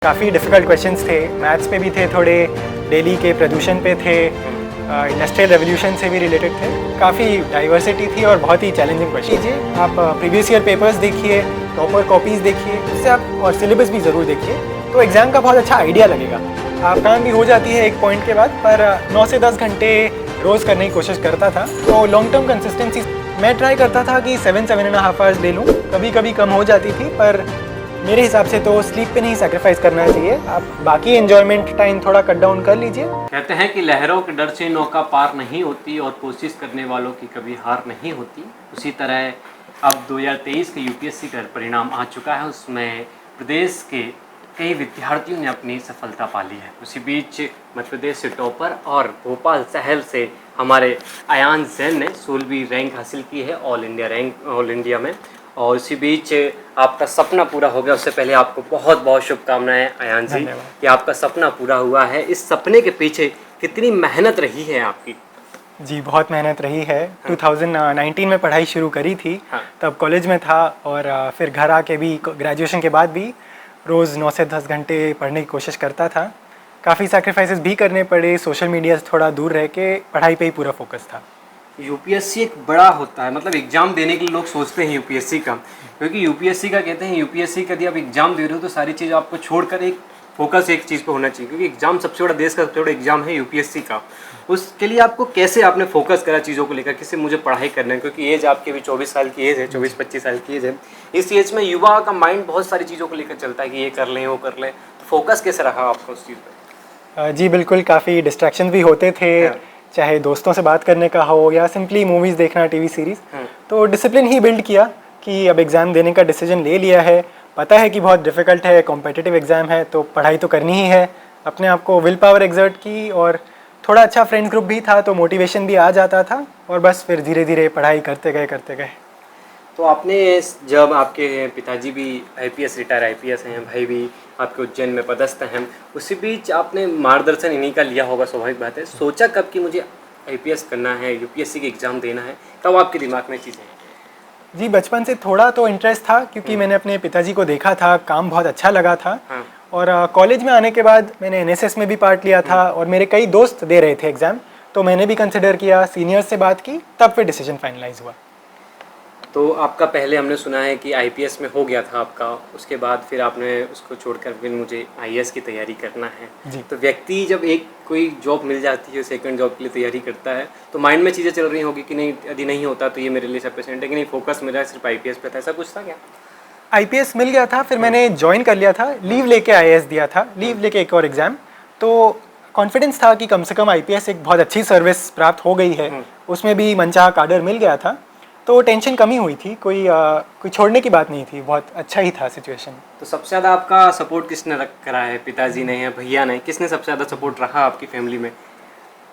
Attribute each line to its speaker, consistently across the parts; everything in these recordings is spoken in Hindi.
Speaker 1: काफ़ी डिफ़िकल्ट क्वेश्चंस थे, मैथ्स पे भी थे थोड़े, दिल्ली के प्रदूषण पे थे, इंडस्ट्रियल रेवोल्यूशन से भी रिलेटेड थे। काफ़ी डाइवर्सिटी थी और बहुत ही चैलेंजिंग क्वेश्चन। कीजिए आप प्रीवियस ईयर पेपर्स देखिए, प्रॉपर कॉपीज़ देखिए, उससे आप और सिलेबस भी ज़रूर देखिए, तो एग्ज़ाम का बहुत अच्छा आइडिया लगेगा। आसान भी हो जाती है एक पॉइंट के बाद, पर 9 से 10 घंटे रोज़ करने की कोशिश करता था। तो लॉन्ग टर्म कंसिस्टेंसी मैं ट्राई करता था कि 7-7.5 आवर्स ले लूँ, कभी कभी कम हो जाती थी, पर मेरे हिसाब से तो स्लीप पे नहीं सैक्रिफाइस करना चाहिए। आप बाकी एंजॉयमेंट टाइम थोड़ा कट डाउन कर लीजिए।
Speaker 2: कहते हैं कि लहरों के डर से नौका पार नहीं होती और कोशिश करने वालों की कभी हार नहीं होती। उसी तरह अब 2023 के यूपीएससी का परिणाम आ चुका है, उसमें प्रदेश के कई विद्यार्थियों ने अपनी सफलता पा ली है। उसी बीच मध्य प्रदेश से टॉपर और भोपाल शहर से हमारे अयान जैन ने 16वीं रैंक हासिल की है ऑल इंडिया में। और इसी बीच आपका सपना पूरा हो गया। उससे पहले आपको बहुत बहुत शुभकामनाएं अयान जी कि आपका सपना पूरा हुआ है। इस सपने के पीछे कितनी मेहनत रही है आपकी?
Speaker 1: जी बहुत मेहनत रही है। 2019 में पढ़ाई शुरू करी थी, तब कॉलेज में था और फिर घर आके भी ग्रेजुएशन के बाद भी रोज़ 9 से 10 घंटे पढ़ने की कोशिश करता था। काफ़ी सैक्रिफाइसेस भी करने पड़े, सोशल मीडिया से थोड़ा दूर रह के पढ़ाई पे ही पूरा फोकस था।
Speaker 2: यूपीएससी एक बड़ा होता है, मतलब एग्जाम देने के लिए लोग सोचते हैं यूपीएससी का, क्योंकि यूपीएससी का कहते हैं यूपीएससी का यदि आप एग्जाम दे रहे हो तो सारी चीज़ आपको छोड़कर एक फोकस एक चीज़ पे होना चाहिए, क्योंकि एग्जाम सबसे बड़ा, देश का सबसे बड़ा एग्जाम है यूपीएससी का। उसके लिए आपको कैसे आपने फोकस करा चीज़ों को लेकर, किससे मुझे पढ़ाई करना है, क्योंकि एज आपकी भी 24 साल की एज है, 24-25 साल की एज है। इस एज में युवा का माइंड बहुत सारी चीज़ों को लेकर चलता है कि ये कर लें वो कर लें, तो फोकस कैसे रहा आपका उस चीज़ पर?
Speaker 1: जी बिल्कुल, काफ़ी डिस्ट्रैक्शन भी होते थे, चाहे दोस्तों से बात करने का हो या सिंपली मूवीज़ देखना, टीवी सीरीज़। तो डिसिप्लिन ही बिल्ड किया कि अब एग्ज़ाम देने का डिसीजन ले लिया है। पता है कि बहुत डिफ़िकल्ट है, कॉम्पिटिटिव एग्ज़ाम है, तो पढ़ाई तो करनी ही है। अपने आप को विल पावर एक्सर्ट की और थोड़ा अच्छा फ्रेंड्स ग्रुप भी था, तो मोटिवेशन भी आ जाता था और बस फिर धीरे धीरे पढ़ाई करते गए।
Speaker 2: तो आपने जब आपके पिताजी भी आईपीएस रिटायर आईपीएस हैं, भाई भी आपके उज्जैन में पदस्थ हैं, उसी बीच आपने मार्गदर्शन इन्हीं का लिया होगा, स्वाभाविक बात है। सोचा कब कि मुझे आईपीएस करना है, यूपीएससी की एग्ज़ाम देना है, तब आपके दिमाग में चीज़ें हैं?
Speaker 1: जी बचपन से थोड़ा तो इंटरेस्ट था, क्योंकि मैंने अपने पिताजी को देखा था, काम बहुत अच्छा लगा था। और कॉलेज में आने के बाद मैंने एनएसएस में भी पार्ट लिया था और मेरे कई दोस्त दे रहे थे एग्ज़ाम, तो मैंने भी कंसिडर किया, सीनियर्स से बात की, तब फिर डिसीजन फाइनलाइज हुआ।
Speaker 2: तो आपका पहले हमने सुना है कि आईपीएस में हो गया था आपका, उसके बाद फिर आपने उसको छोड़कर फिर मुझे आईएएस की तैयारी करना है
Speaker 1: जी।
Speaker 2: तो व्यक्ति जब एक कोई जॉब मिल जाती है, सेकंड जॉब के लिए तैयारी करता है, तो माइंड में चीज़ें चल रही होगी कि नहीं, यदि नहीं होता तो ये मेरे लिए सफिशिएंट है, कि नहीं फोकस मेरा सिर्फ आईपीएस पे था, ऐसा कुछ था क्या?
Speaker 1: आईपीएस मिल गया था, फिर मैंने ज्वाइन कर लिया था, लीव लेके आईएएस दिया था, लीव लेके एक और एग्ज़ाम। तो कॉन्फिडेंस था कि कम से कम आईपीएस एक बहुत अच्छी सर्विस प्राप्त हो गई है, उसमें भी मनचाहा काडर मिल गया था, तो टेंशन कम ही हुई थी, कोई छोड़ने की बात नहीं थी, बहुत अच्छा ही था सिचुएशन।
Speaker 2: तो सबसे ज़्यादा आपका सपोर्ट किसने करा है, पिताजी ने या भैया ने, किसने सबसे ज़्यादा सपोर्ट रहा आपकी फैमिली में?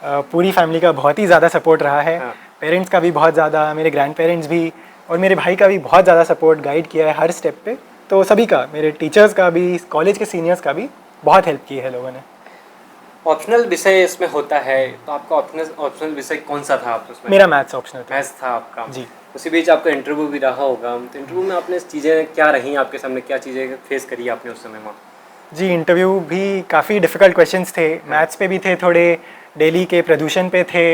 Speaker 1: पूरी फैमिली का बहुत ही ज़्यादा सपोर्ट रहा है। पेरेंट्स का भी बहुत ज़्यादा, मेरे ग्रैंड पेरेंट्स भी और मेरे भाई का भी बहुत ज़्यादा सपोर्ट, गाइड किया है हर स्टेप पे। तो सभी का, मेरे टीचर्स का भी, कॉलेज के सीनियर्स का भी बहुत हेल्प की है लोगों ने।
Speaker 2: ऑप्शनल विषय इसमें होता है, तो आपका ऑप्शनल विषय कौन सा था आप उसमें?
Speaker 1: मेरा मैथ्स ऑप्शनल था।
Speaker 2: मैथ्स था आपका
Speaker 1: जी।
Speaker 2: उसी बीच आपका इंटरव्यू भी रहा होगा, तो इंटरव्यू में आपने चीज़ें क्या रही आपके सामने, क्या चीज़ें फेस करी आपने उस समय वहाँ?
Speaker 1: जी इंटरव्यू भी काफ़ी डिफ़िकल्ट क्वेश्चंस थे, मैथ्स पे भी थे थोड़े, दिल्ली के प्रदूषण पे थे,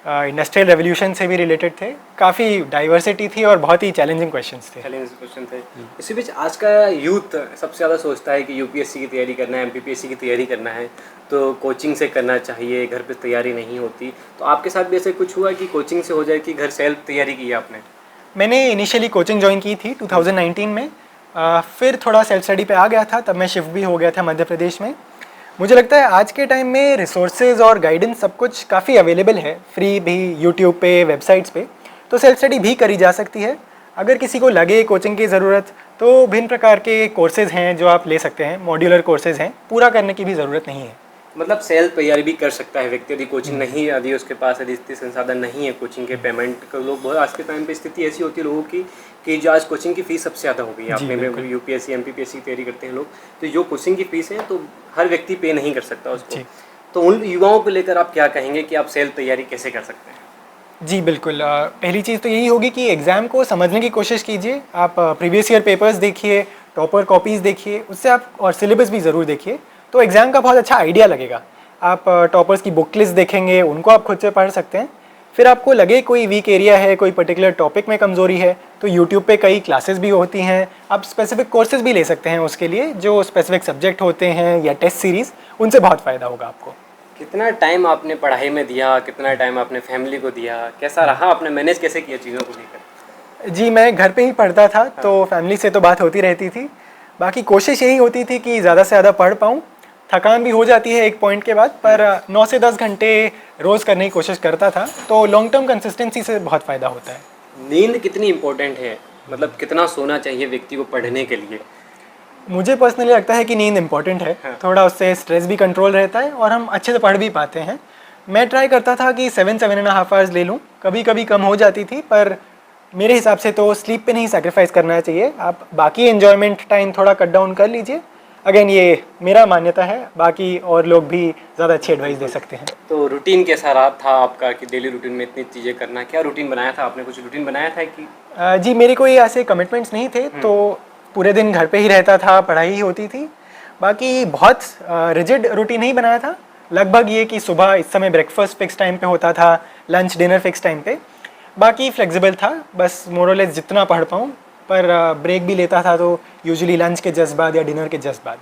Speaker 1: इंडस्ट्रियल रेवोल्यूशन से भी रिलेटेड थे, काफ़ी डाइवर्सिटी थी और बहुत ही चैलेंजिंग क्वेश्चंस थे।
Speaker 2: इसी बीच आज का यूथ सबसे ज़्यादा सोचता है कि यूपीएससी की तैयारी करना है, एमपीपीएससी की तैयारी करना है, तो कोचिंग से करना चाहिए, घर पे तैयारी नहीं होती। तो आपके साथ भी ऐसे कुछ हुआ कि कोचिंग से हो जाए कि घर सेल्फ तैयारी की आपने?
Speaker 1: मैंने इनिशियली कोचिंग ज्वाइन की थी 2019 में, फिर थोड़ा सेल्फ स्टडी पे आ गया था, तब मैं शिफ्ट भी हो गया था मध्य प्रदेश में। मुझे लगता है आज के टाइम में रिसोर्सेज और गाइडेंस सब कुछ काफ़ी अवेलेबल है, फ्री भी यूट्यूब पे, वेबसाइट्स पे, तो सेल्फ स्टडी भी करी जा सकती है। अगर किसी को लगे कोचिंग की ज़रूरत, तो भिन्न प्रकार के कोर्सेज़ हैं जो आप ले सकते हैं, मॉड्यूलर कोर्सेज़ हैं, पूरा करने की भी ज़रूरत नहीं है।
Speaker 2: मतलब सेल्फ तैयारी भी कर सकता है व्यक्ति, यदि कोचिंग नहीं, यदि उसके पास यदि इतने संसाधन नहीं है कोचिंग के पेमेंट का। लोग बहुत आज के टाइम पे स्थिति ऐसी होती है लोगों की कि जो आज कोचिंग की फ़ीस सबसे ज़्यादा हो गई है। आपने यूपीएससी एमपीपीएससी की तैयारी करते हैं लोग, तो जो कोचिंग की फ़ीस है तो हर व्यक्ति पे नहीं कर सकता उसको। तो उन युवाओं को लेकर आप क्या कहेंगे कि आप सेल्फ तैयारी कैसे कर सकते हैं?
Speaker 1: जी बिल्कुल, पहली चीज़ तो यही होगी कि एग्ज़ाम को समझने की कोशिश कीजिए। आप प्रीवियस ईयर पेपर्स देखिए, टॉपर कॉपीज़ देखिए, उससे आप और सिलेबस भी ज़रूर देखिए, तो एग्ज़ाम का बहुत अच्छा आइडिया लगेगा। आप टॉपर्स की बुक लिस्ट देखेंगे, उनको आप खुद से पढ़ सकते हैं। फिर आपको लगे कोई वीक एरिया है, कोई पर्टिकुलर टॉपिक में कमज़ोरी है, तो यूट्यूब पे कई क्लासेस भी होती हैं। आप स्पेसिफिक कोर्सेज भी ले सकते हैं उसके लिए, जो स्पेसिफिक सब्जेक्ट होते हैं या टेस्ट सीरीज़, उनसे बहुत फ़ायदा होगा आपको।
Speaker 2: कितना टाइम आपने पढ़ाई में दिया, कितना टाइम आपने फैमिली को दिया, कैसा रहा, आपने मैनेज कैसे किया चीज़ों को लेकर?
Speaker 1: जी, मैं घर पे ही पढ़ता था, तो फैमिली से तो बात होती रहती थी। बाकी कोशिश यही होती थी कि ज़्यादा से ज़्यादा पढ़ पाऊँ। थकान भी हो जाती है एक पॉइंट के बाद, पर 9 से 10 घंटे रोज़ करने की कोशिश करता था, तो लॉन्ग टर्म कंसिस्टेंसी से बहुत फ़ायदा होता है।
Speaker 2: नींद कितनी इम्पोर्टेंट है, मतलब कितना सोना चाहिए व्यक्ति को पढ़ने के लिए?
Speaker 1: मुझे पर्सनली लगता है कि नींद इम्पॉर्टेंट है। थोड़ा उससे स्ट्रेस भी कंट्रोल रहता है और हम अच्छे से पढ़ भी पाते हैं। मैं ट्राई करता था कि 7-7.5 आवर्स ले लूँ, कभी कभी कम हो जाती थी, पर मेरे हिसाब से तो स्लीप पे नहीं सैक्रिफाइस करना चाहिए। आप बाकी एन्जॉयमेंट टाइम थोड़ा कट डाउन कर लीजिए। अगेन ये मेरा मान्यता है, बाकी और लोग भी ज़्यादा अच्छी एडवाइस दे सकते हैं।
Speaker 2: तो रूटीन कैसा रहा था आपका कि डेली रूटीन में इतनी चीज़ें करना, क्या रूटीन बनाया था आपने? कुछ रूटीन बनाया था कि
Speaker 1: जी, मेरे कोई ऐसे कमिटमेंट्स नहीं थे, तो पूरे दिन घर पे ही रहता था, पढ़ाई ही होती थी। बाकी बहुत रिजिड रूटीन नहीं बनाया था। लगभग ये कि सुबह इस समय ब्रेकफास्ट फिक्स टाइम पे होता था, लंच डिनर फिक्स टाइम पे। बाकी फ्लेक्सिबल था, बस मोर और लेस जितना पढ़ पाऊँ, पर ब्रेक भी लेता था तो यूजुअली लंच के जस्ट बाद या डिनर के जस्ट बाद।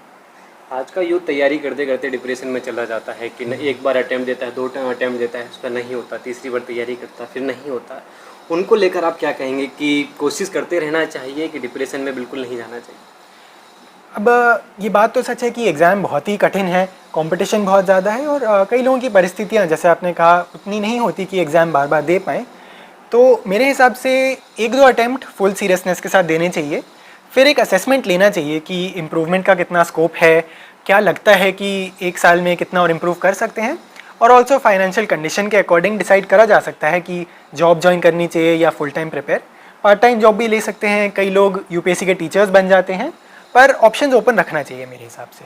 Speaker 2: आज का यूथ तैयारी करते करते डिप्रेशन में चला जाता है कि एक बार अटैम्प्ट देता है, 2 अटैम्प्ट देता है, उस पर नहीं होता, तीसरी बार तैयारी करता है, फिर नहीं होता। उनको लेकर आप क्या कहेंगे कि कोशिश करते रहना चाहिए कि डिप्रेशन में बिल्कुल नहीं जाना चाहिए?
Speaker 1: अब ये बात तो सच है कि एग्ज़ाम बहुत ही कठिन है, कंपटीशन बहुत ज़्यादा है और कई लोगों की परिस्थितियाँ, जैसे आपने कहा, उतनी नहीं होती कि एग्ज़ाम बार बार दे पाएँ। तो मेरे हिसाब से 1-2 अटैम्प्ट फुल सीरियसनेस के साथ देने चाहिए। फिर एक असेसमेंट लेना चाहिए कि इम्प्रूवमेंट का कितना स्कोप है, क्या लगता है कि 1 साल में कितना और इम्प्रूव कर सकते हैं। और ऑल्सो फाइनेंशियल कंडीशन के अकॉर्डिंग डिसाइड करा जा सकता है कि जॉब ज्वाइन करनी चाहिए या full time prepare. Part time job भी ले सकते हैं, कई लोग यूपीएससी के टीचर्स बन जाते हैं, पर ऑप्शंस ओपन रखना चाहिए मेरे हिसाब से।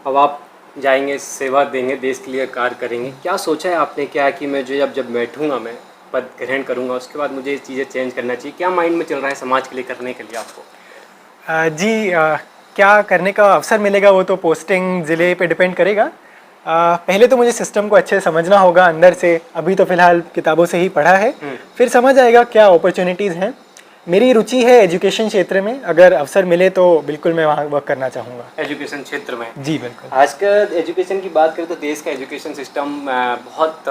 Speaker 2: अब आप जाएंगे, सेवा देंगे, देश के लिए कार्य करेंगे, क्या सोचा है आपने, क्या कि मैं जो जब बैठूंगा, मैं पद ग्रहण करूंगा, उसके बाद मुझे ये चीज़ें चेंज करना चाहिए, क्या माइंड में चल रहा है समाज के लिए करने के लिए आपको?
Speaker 1: क्या करने का अवसर मिलेगा वो तो पोस्टिंग ज़िले पे डिपेंड करेगा। पहले तो मुझे सिस्टम को अच्छे से समझना होगा अंदर से। अभी तो फ़िलहाल किताबों से ही पढ़ा है, फिर समझ आएगा क्या अपॉर्चुनिटीज़ हैं। मेरी रुचि है एजुकेशन क्षेत्र में, अगर अवसर मिले तो बिल्कुल मैं वहाँ वर्क करना चाहूँगा।
Speaker 2: एजुकेशन क्षेत्र में?
Speaker 1: जी बिल्कुल।
Speaker 2: आज का एजुकेशन की बात करें तो देश का एजुकेशन सिस्टम बहुत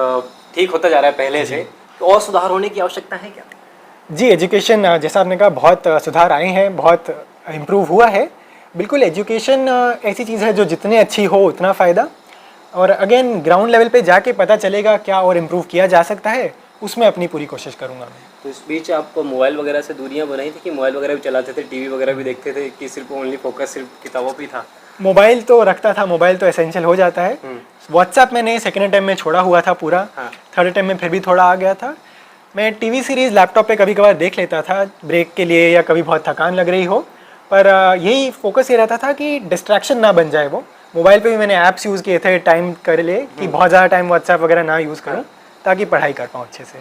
Speaker 2: ठीक होता जा रहा है पहले से, तो और सुधार होने की आवश्यकता है क्या?
Speaker 1: जी, एजुकेशन जैसा आपने कहा, बहुत सुधार आए हैं, बहुत इम्प्रूव हुआ है। बिल्कुल, एजुकेशन ऐसी चीज़ है जो जितनी अच्छी हो उतना फ़ायदा। और अगेन ग्राउंड लेवल पे जाके पता चलेगा क्या और इम्प्रूव किया जा सकता है, उसमें अपनी पूरी कोशिश करूँगा मैं।
Speaker 2: तो इस बीच आपको मोबाइल वगैरह से दूरियां बनाई थी कि मोबाइल वगैरह भी चलाते थे, टीवी वगैरह भी देखते थे, कि सिर्फ ओनली फोकस सिर्फ किताबों पे था?
Speaker 1: मोबाइल तो रखता था, मोबाइल तो एसेंशियल हो जाता है। व्हाट्सएप मैंने सेकेंड अटेम्प्ट में छोड़ा हुआ था पूरा, थर्ड अटेम्प्ट में फिर भी थोड़ा आ गया था। मैं टीवी सीरीज़ लैपटॉप पे कभी कभार देख लेता था ब्रेक के लिए, या कभी बहुत थकान लग रही हो, पर यही फोकस ये रहता था कि डिस्ट्रैक्शन ना बन जाए वो। मोबाइल पे भी मैंने ऐप्स यूज़ किए थे टाइम कर ले, कि बहुत ज़्यादा टाइम व्हाट्सएप वगैरह ना यूज़ करूँ, ताकि पढ़ाई कर पाऊँ अच्छे से।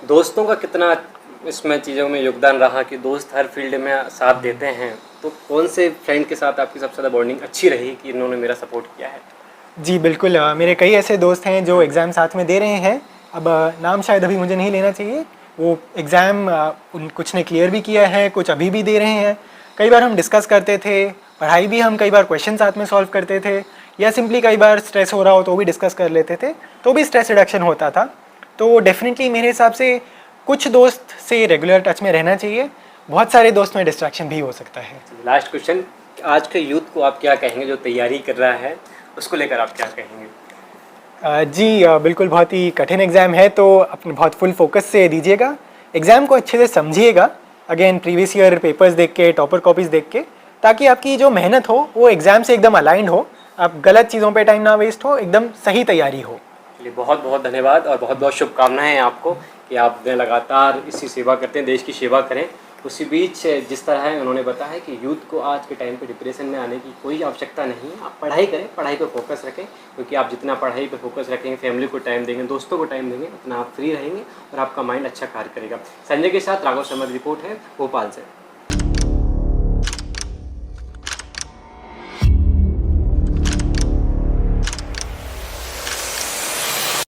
Speaker 2: दोस्तों का कितना इसमें चीज़ों में योगदान रहा कि दोस्त हर फील्ड में साथ देते हैं, तो कौन से फ्रेंड के साथ आपकी सबसे ज़्यादा बॉन्डिंग अच्छी रही कि इन्होंने मेरा सपोर्ट किया है?
Speaker 1: जी बिल्कुल, मेरे कई ऐसे दोस्त हैं जो एग्ज़ाम साथ में दे रहे हैं। अब नाम शायद अभी मुझे नहीं लेना चाहिए। वो एग्ज़ाम कुछ ने क्लियर भी किया है, कुछ अभी भी दे रहे हैं। कई बार हम डिस्कस करते थे, पढ़ाई भी हम कई बार क्वेश्चन साथ में सॉल्व करते थे, या सिंपली कई बार स्ट्रेस हो रहा हो तो भी डिस्कस कर लेते थे, तो भी स्ट्रेस रिडक्शन होता था। तो डेफिनेटली मेरे हिसाब से कुछ दोस्त से रेगुलर टच में रहना चाहिए, बहुत सारे दोस्त में डिस्ट्रैक्शन भी हो सकता है।
Speaker 2: लास्ट क्वेश्चन, आज के यूथ को आप क्या कहेंगे जो तैयारी कर रहा है, उसको लेकर आप क्या कहेंगे?
Speaker 1: जी बिल्कुल, बहुत ही कठिन एग्ज़ाम है, तो अपने बहुत फुल फोकस से दीजिएगा, एग्ज़ाम को अच्छे से समझिएगा। अगेन प्रीवियस ईयर पेपर्स देख के, टॉपर कॉपीज़ देख के, ताकि आपकी जो मेहनत हो वो एग्ज़ाम से एकदम अलाइंड हो, आप गलत चीज़ों पे टाइम ना वेस्ट हो, एकदम सही तैयारी हो।
Speaker 2: चलिए, बहुत बहुत धन्यवाद और बहुत बहुत शुभकामनाएं आपको कि आप लगातार इसी सेवा करते हैं, देश की सेवा करें। उसी बीच जिस तरह है उन्होंने बताया कि यूथ को आज के टाइम पे डिप्रेशन में आने की कोई आवश्यकता नहीं है। आप पढ़ाई करें, पढ़ाई पे फोकस रखें, क्योंकि आप जितना पढ़ाई पे फोकस रखेंगे, फैमिली को टाइम देंगे, दोस्तों को टाइम देंगे, उतना आप फ्री रहेंगे और आपका माइंड अच्छा कार्य करेगा। संजय के साथ राघव समद रिपोर्ट है भोपाल से।